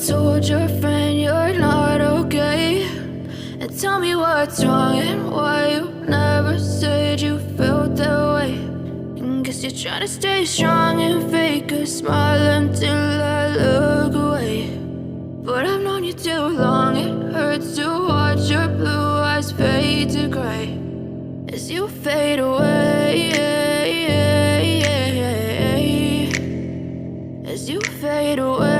told your friend you're not okay, and tell me what's wrong and why you never said you felt that way. And guess you're trying to stay strong and fake a smile until I look away. But I've known you too long, it hurts to watch your blue eyes fade to gray as you fade away, as you fade away.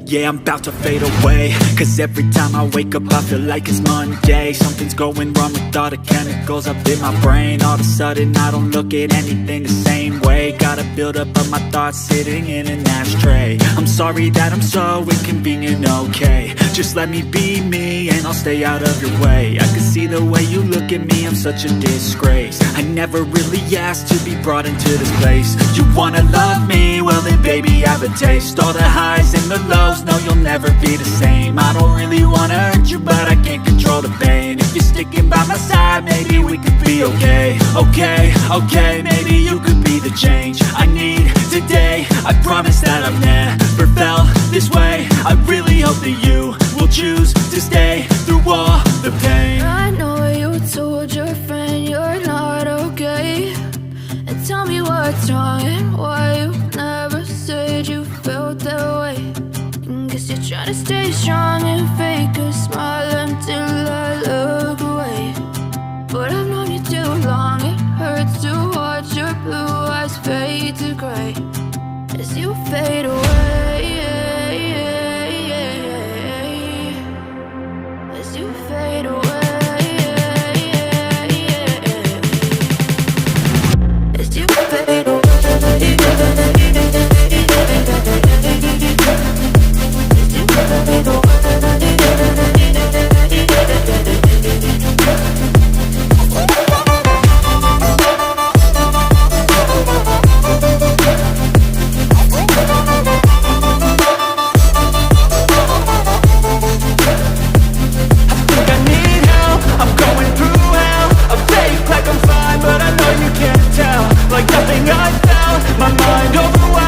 Yeah, I'm about to fade away, cause every time I wake up I feel like it's Monday. Something's going wrong with all the chemicals up in my brain. All of a sudden I don't look at anything the same way. Got a buildup of my thoughts sitting in an ashtray. I'm sorry that I'm so inconvenient, okay. Just let me be me and I'll stay out of your way. I can see the way you look at me, I'm such a disgrace. I never really asked to be brought into this place. You wanna love me? Well then baby I have a taste. All the highs and the lows, no you'll never be the same. I don't really wanna hurt you but I can't control the pain. If you're sticking by my side maybe we could be okay. Okay, maybe you could be the change I need today. I promise that I've never felt this way. I really hope that you will choose to stay through all the pain. I know you told your friend you're not okay, and tell me what's wrong and why you never said you felt that way. And guess you're trying to stay strong and fake a smile until I look away. But I've known you too long, it hurts to watch your blue eyes fade to gray as you fade away, as you fade away, as you fade away. Like nothing I felt, my mind overwhelmed.